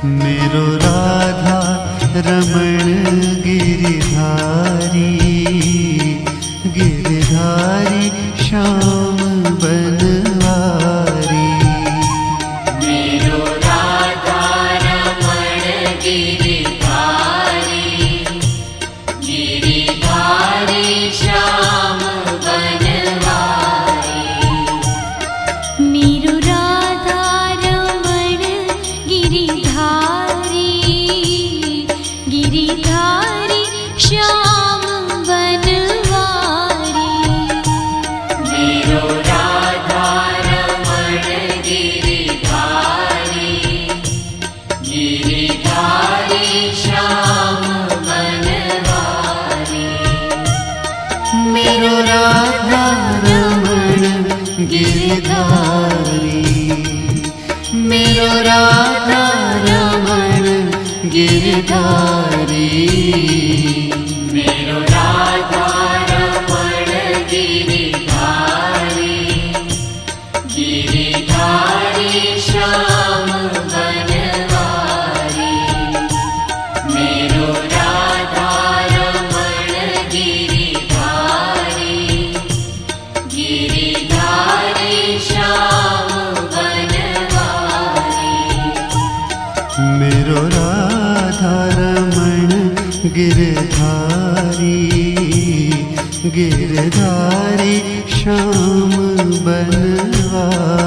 मेरो राधा रमण गिरधारी, गिरधारी श्याम बनवारी। मेरो राधा रमण गिरधारी, गिरधारी श्याम बनवारी। मेरो राधा रमण गिरधारी, गिरधारी श्याम बनवारी। मेरो राधा रमण गिरधारी, गिरधारी श्याम बनवारी। मेरो राधा रमण गिरधारी, मेरो राधा रमण गिरधारी। मेरो राधा रमण गिरधारी, गिरधारी श्याम बनवारी। मेरो राधा रमण गिरधारी, गिरधारी श्याम बनवारी। मेरो राधा रमण गिरधारी, गिरधारी श्याम बनवारी।